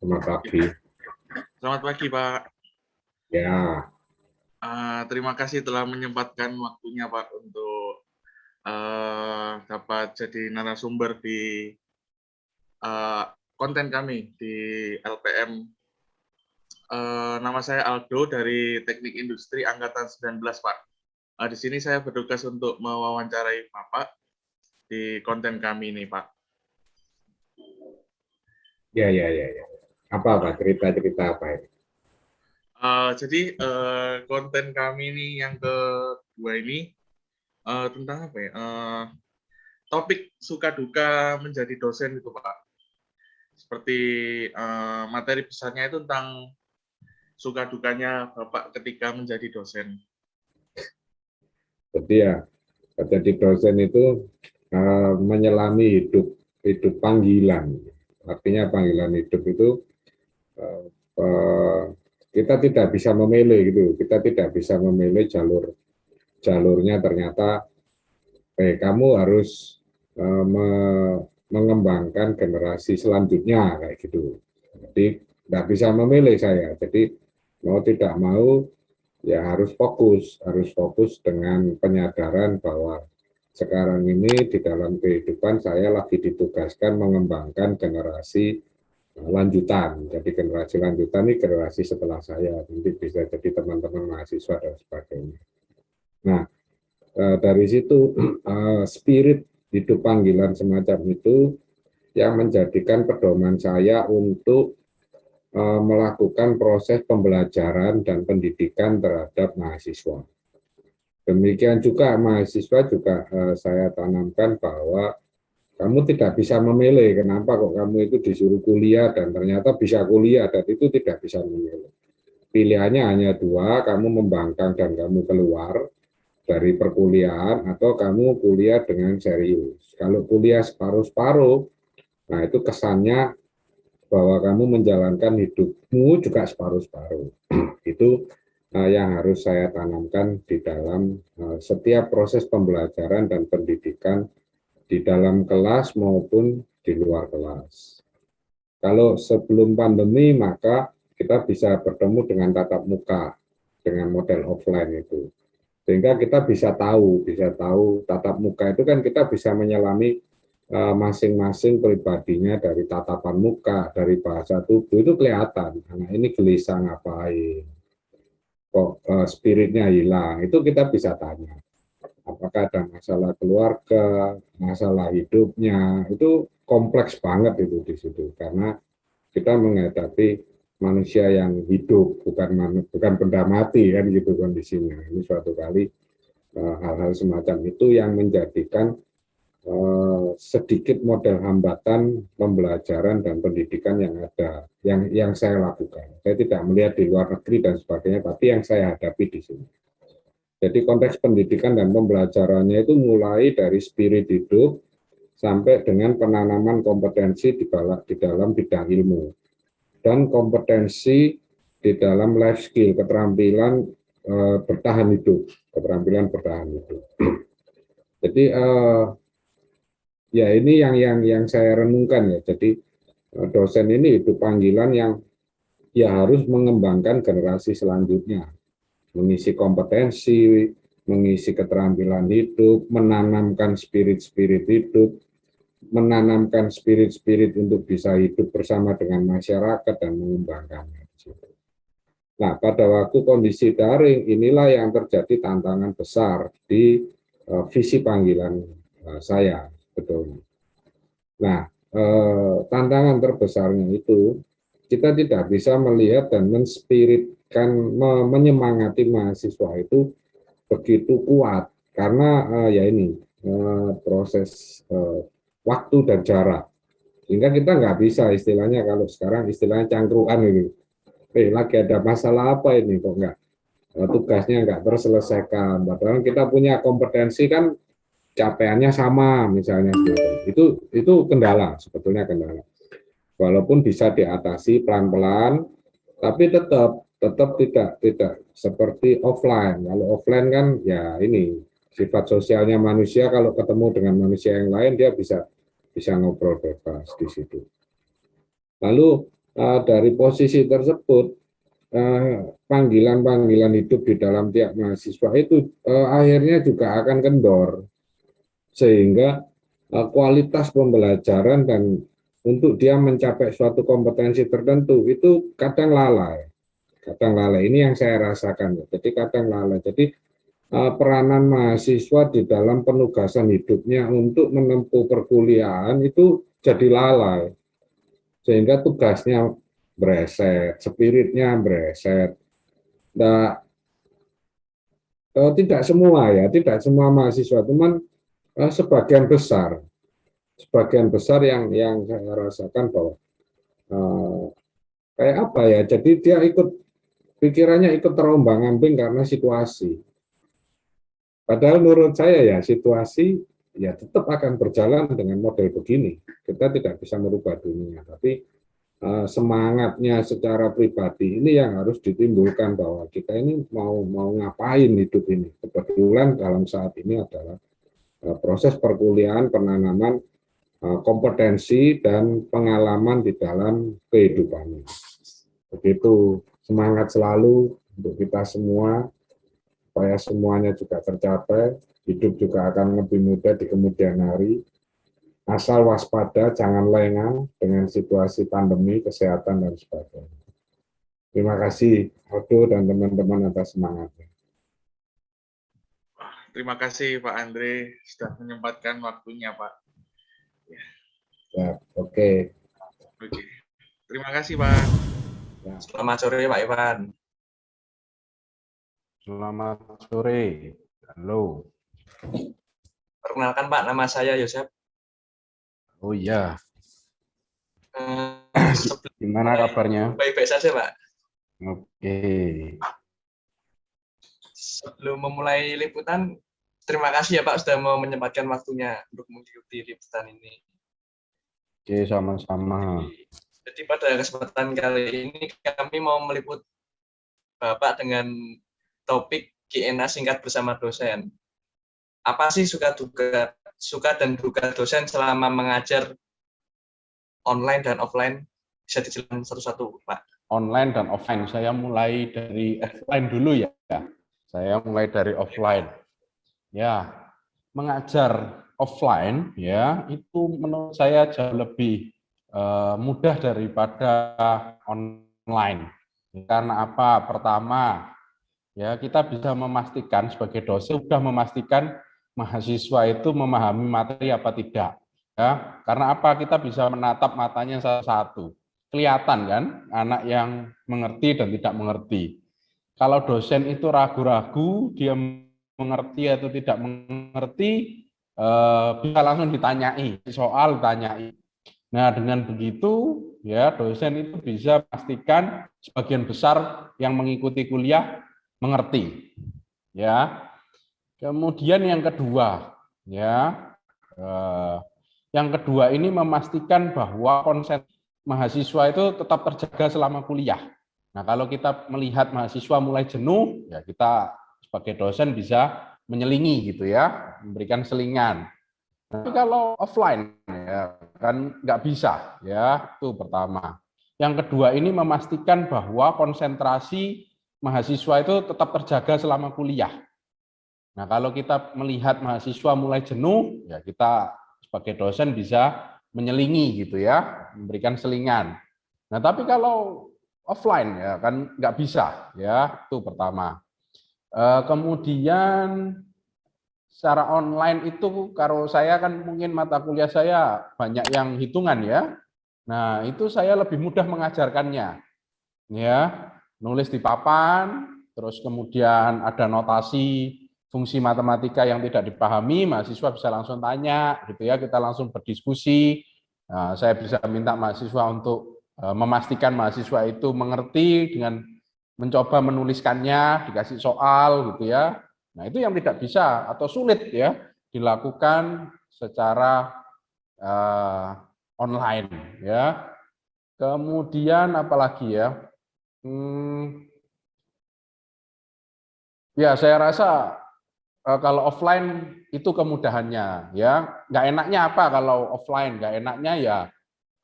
Selamat pagi. Selamat pagi, Pak. Ya, Terima kasih telah menyempatkan waktunya, Pak, untuk dapat jadi narasumber di eh, konten kami di LPM. Nama saya Aldo dari Teknik Industri Angkatan 19, Pak. Di sini saya bertugas untuk mewawancarai Bapak di konten kami ini, Pak. ya, ya, ya, ya. Apa cerita-cerita apa ini? Jadi konten kami ini yang kedua ini tentang apa ya? Topik suka duka menjadi dosen itu, Pak. Seperti materi besarnya itu tentang suka dukanya Bapak ketika menjadi dosen. Jadi ya, jadi dosen itu menyelami hidup panggilan. Artinya panggilan hidup itu eh, eh, kita tidak bisa memilih gitu. Kita tidak bisa memilih jalurnya ternyata kamu harus mengembangkan generasi selanjutnya kayak gitu. Jadi tidak bisa memilih saya. Jadi mau tidak mau ya harus fokus dengan penyadaran bahwa sekarang ini di dalam kehidupan saya lagi ditugaskan mengembangkan generasi lanjutan. Jadi generasi lanjutan ini generasi setelah saya, nanti bisa jadi teman-teman mahasiswa dan sebagainya. Nah, dari situ spirit hidup panggilan semacam itu yang menjadikan pedoman saya untuk melakukan proses pembelajaran dan pendidikan terhadap mahasiswa. Demikian juga mahasiswa juga saya tanamkan bahwa kamu tidak bisa memilih kenapa kok kamu itu disuruh kuliah dan ternyata bisa kuliah dan itu tidak bisa memilih. Pilihannya hanya dua, kamu membangkang dan kamu keluar dari perkuliahan atau kamu kuliah dengan serius. Kalau kuliah separuh-separuh, nah itu kesannya bahwa kamu menjalankan hidupmu juga separuh-separuh. Itu yang harus saya tanamkan di dalam setiap proses pembelajaran dan pendidikan di dalam kelas maupun di luar kelas. Kalau sebelum pandemi maka kita bisa bertemu dengan tatap muka dengan model offline itu. Sehingga kita bisa tahu tatap muka itu kan kita bisa menyelami masing-masing pribadinya dari tatapan muka, dari bahasa tubuh itu kelihatan. Anak ini gelisah ngapain, kok spiritnya hilang, itu kita bisa tanya. Apakah ada masalah keluarga, masalah hidupnya, itu kompleks banget itu di situ. Karena kita menghadapi manusia yang hidup, bukan benda mati kan gitu kondisinya. Ini suatu kali hal-hal semacam itu yang menjadikan sedikit model hambatan pembelajaran dan pendidikan yang ada, yang saya lakukan. Saya tidak melihat di luar negeri dan sebagainya, tapi yang saya hadapi di sini. Jadi konteks pendidikan dan pembelajarannya itu mulai dari spirit hidup sampai dengan penanaman kompetensi di dalam bidang ilmu dan kompetensi di dalam life skill, keterampilan bertahan hidup, keterampilan bertahan hidup. Jadi ya ini yang saya renungkan ya. Jadi dosen ini hidup panggilan yang ya harus mengembangkan generasi selanjutnya, mengisi kompetensi, mengisi keterampilan hidup, menanamkan spirit-spirit hidup, menanamkan spirit-spirit untuk bisa hidup bersama dengan masyarakat dan mengembangkannya. Nah, pada waktu kondisi daring inilah yang terjadi tantangan besar di visi panggilan saya, betul. Nah, tantangan terbesarnya itu kita tidak bisa melihat dan menspiritkan, menyemangati mahasiswa itu begitu kuat karena ya ini proses waktu dan jarak. Sehingga kita nggak bisa istilahnya kalau sekarang istilahnya cangkruan ini. Lagi ada masalah apa ini kok nggak tugasnya nggak terselesaikan. Padahal kita punya kompetensi kan capaiannya sama misalnya itu kendala sebetulnya kendala. Walaupun bisa diatasi pelan-pelan, tapi tetap tidak seperti offline. Kalau offline kan ya ini sifat sosialnya manusia kalau ketemu dengan manusia yang lain dia bisa ngobrol bebas di situ. Lalu dari posisi tersebut, panggilan-panggilan hidup di dalam tiap mahasiswa itu akhirnya juga akan kendor, sehingga kualitas pembelajaran dan untuk dia mencapai suatu kompetensi tertentu itu kadang lalai. Kadang lalai, ini yang saya rasakan. Jadi kadang lalai. Jadi peranan mahasiswa di dalam penugasan hidupnya untuk menempuh perkuliahan itu jadi lalai, sehingga tugasnya bereset, spiritnya bereset. Nah, tidak semua ya, tidak semua mahasiswa, teman, sebagian besar yang saya rasakan bahwa eh, kayak apa ya, jadi dia ikut, pikirannya ikut terombang-ambing karena situasi. Padahal menurut saya ya situasi ya tetap akan berjalan dengan model begini. Kita tidak bisa merubah dunia, tapi semangatnya secara pribadi ini yang harus ditimbulkan bahwa kita ini mau ngapain hidup ini. Kebetulan dalam saat ini adalah proses perkuliahan penanaman kompetensi dan pengalaman di dalam kehidupannya. Begitu, semangat selalu untuk kita semua supaya semuanya juga tercapai, hidup juga akan lebih mudah di kemudian hari. Asal waspada, jangan lengah dengan situasi pandemi, kesehatan, dan sebagainya. Terima kasih, Aldo dan teman-teman atas semangatnya. Terima kasih Pak Andre sudah menyempatkan waktunya Pak. Ya, oke. Oke. Terima kasih Pak. Ya. Selamat sore Pak Iwan. Selamat sore. Halo. Perkenalkan Pak, nama saya Yosep. Oh iya. Gimana kabarnya? Baik-baik saja Pak. Oke. Sebelum memulai liputan, terima kasih ya Pak sudah mau menyempatkan waktunya untuk mengikuti liputan ini. Oke, sama-sama. Jadi pada kesempatan kali ini kami mau meliput Bapak dengan topik Q&A singkat bersama dosen. Apa sih suka dan duka dosen selama mengajar online dan offline? Bisa dijelaskan satu-satu, Pak. Online dan offline. Saya mulai dari offline dulu ya. Saya mulai dari offline. Ya, mengajar offline ya itu menurut saya jauh lebih mudah daripada online. Karena apa? Pertama, ya kita bisa memastikan sebagai dosen sudah memastikan mahasiswa itu memahami materi apa tidak. Ya, karena apa? Kita bisa menatap matanya satu-satu. Kelihatan kan anak yang mengerti dan tidak mengerti. Kalau dosen itu ragu-ragu, dia mengerti atau tidak mengerti, bisa langsung ditanyai, soal ditanyai. Nah, dengan begitu ya dosen itu bisa pastikan sebagian besar yang mengikuti kuliah mengerti. Ya. Kemudian yang kedua, yang kedua ini memastikan bahwa konsen mahasiswa itu tetap terjaga selama kuliah. Nah, kalau kita melihat mahasiswa mulai jenuh, ya kita sebagai dosen bisa menyelingi gitu ya, memberikan selingan. Tapi kalau offline ya kan nggak bisa ya, itu pertama. Yang kedua ini memastikan bahwa konsentrasi mahasiswa itu tetap terjaga selama kuliah. Nah, kalau kita melihat mahasiswa mulai jenuh, ya kita sebagai dosen bisa menyelingi gitu ya, memberikan selingan. Nah, tapi kalau offline ya kan nggak bisa ya, itu pertama. Kemudian secara online itu kalau saya kan mungkin mata kuliah saya banyak yang hitungan ya. Nah, itu saya lebih mudah mengajarkannya. Ya, nulis di papan, terus kemudian ada notasi fungsi matematika yang tidak dipahami, mahasiswa bisa langsung tanya gitu ya, kita langsung berdiskusi. Nah, saya bisa minta mahasiswa untuk memastikan mahasiswa itu mengerti dengan mencoba menuliskannya, dikasih soal gitu ya. Nah, itu yang tidak bisa atau sulit ya dilakukan secara online ya. Kemudian apalagi ya? Ya, saya rasa kalau offline itu kemudahannya ya. Nggak enaknya apa kalau offline? Nggak enaknya ya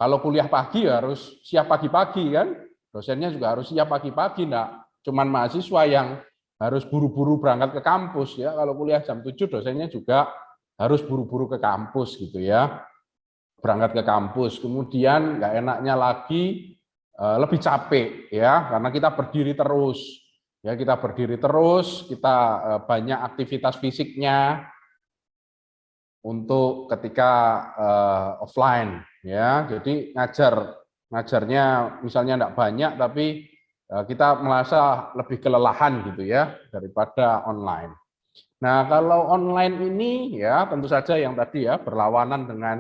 Kalau kuliah pagi ya harus siap pagi-pagi kan, dosennya juga harus siap pagi-pagi, enggak cuman mahasiswa yang harus buru-buru berangkat ke kampus ya. Kalau kuliah jam 7 dosennya juga harus buru-buru ke kampus gitu ya. Berangkat ke kampus. Kemudian nggak enaknya lagi lebih capek ya, karena kita berdiri terus. Ya, kita berdiri terus, kita banyak aktivitas fisiknya untuk ketika offline ya. Jadi ngajarnya misalnya enggak banyak tapi kita merasa lebih kelelahan gitu ya daripada online. Nah, kalau online ini ya tentu saja yang tadi ya berlawanan dengan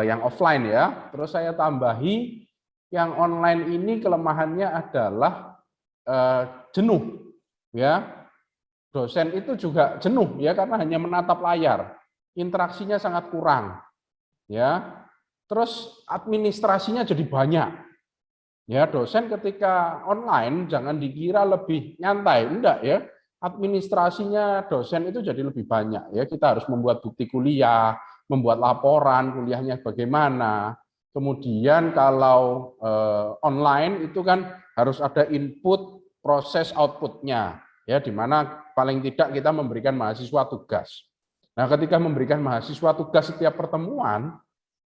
yang offline ya. Terus saya tambahi yang online ini kelemahannya adalah jenuh ya. Dosen itu juga jenuh ya karena hanya menatap layar. Interaksinya sangat kurang. Ya. Terus administrasinya jadi banyak. Ya, dosen ketika online jangan dikira lebih nyantai, enggak ya. Administrasinya dosen itu jadi lebih banyak ya. Kita harus membuat bukti kuliah, membuat laporan kuliahnya bagaimana. Kemudian kalau online itu kan harus ada input, proses, outputnya ya, di mana paling tidak kita memberikan mahasiswa tugas. Nah, ketika memberikan mahasiswa tugas setiap pertemuan,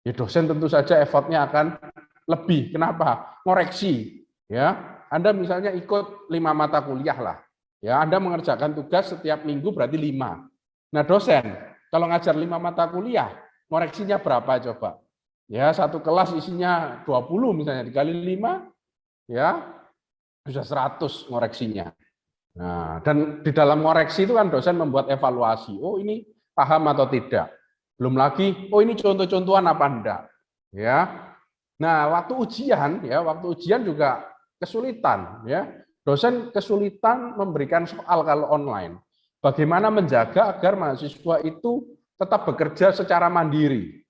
ya dosen tentu saja effortnya akan lebih. Kenapa? Ngoreksi. Ya, Anda misalnya ikut 5 mata kuliah lah. Ya, Anda mengerjakan tugas setiap minggu berarti 5. Nah, dosen kalau ngajar 5 mata kuliah, ngoreksinya berapa coba? Ya, satu kelas isinya 20 misalnya dikali 5, ya bisa 100 ngoreksinya. Nah, dan di dalam ngoreksi itu kan dosen membuat evaluasi. Oh, ini paham atau tidak? Belum lagi, oh ini contoh-contohan apa enggak? Ya. Nah, waktu ujian juga kesulitan ya. Dosen kesulitan memberikan soal kalau online. Bagaimana menjaga agar mahasiswa itu tetap bekerja secara mandiri.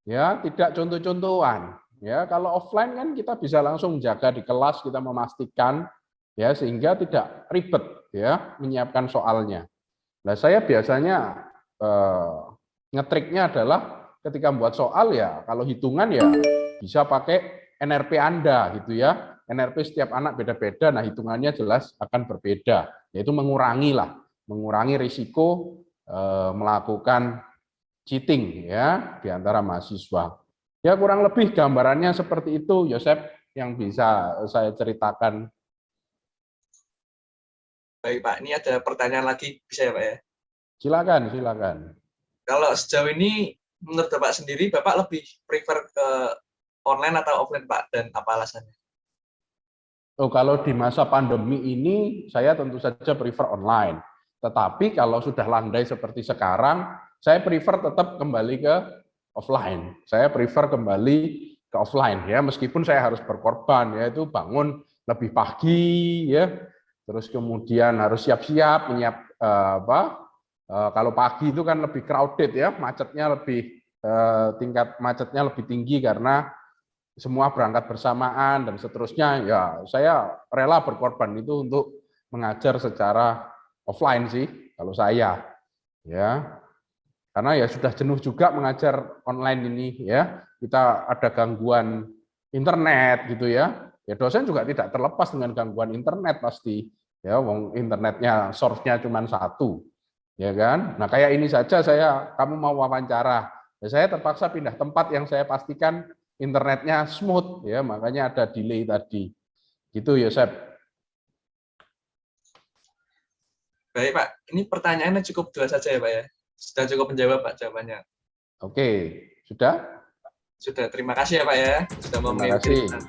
Ya, tidak contoh-contohan. Ya, kalau offline kan kita bisa langsung jaga di kelas, kita memastikan ya sehingga tidak ribet ya menyiapkan soalnya. Nah, saya biasanya ngetriknya adalah ketika membuat soal ya kalau hitungan ya bisa pakai NRP Anda gitu ya. NRP setiap anak beda-beda, nah hitungannya jelas akan berbeda. Yaitu mengurangi risiko melakukan cheating ya di antara mahasiswa. Ya kurang lebih gambarannya seperti itu, Yosep, yang bisa saya ceritakan. Baik Pak, ini ada pertanyaan lagi, bisa ya Pak ya? Silakan. Kalau sejauh ini menurut Bapak sendiri, Bapak lebih prefer ke online atau offline Pak, dan apa alasannya? Oh, kalau di masa pandemi ini saya tentu saja prefer online. Tetapi kalau sudah landai seperti sekarang, saya prefer tetap kembali ke offline. Saya prefer kembali ke offline ya, meskipun saya harus berkorban ya, itu bangun lebih pagi ya. Terus kemudian harus siap-siap kalau pagi itu kan lebih crowded ya, tingkat macetnya lebih tinggi karena semua berangkat bersamaan dan seterusnya. Ya, saya rela berkorban itu untuk mengajar secara offline sih kalau saya. Ya. Karena ya sudah jenuh juga mengajar online ini ya. Kita ada gangguan internet gitu ya. Ya dosen juga tidak terlepas dengan gangguan internet pasti. Ya, internetnya source-nya cuma satu. Ya kan? Nah, kayak ini saja kamu mau wawancara. Ya, saya terpaksa pindah tempat yang saya pastikan internetnya smooth ya, makanya ada delay tadi. Gitu Yosep. Baik Pak, ini pertanyaannya cukup 2 saja ya Pak ya. Sudah cukup menjawab Pak jawabannya. Oke, sudah? Sudah, terima kasih ya Pak ya. Sudah mau Terima kasih. mengirim.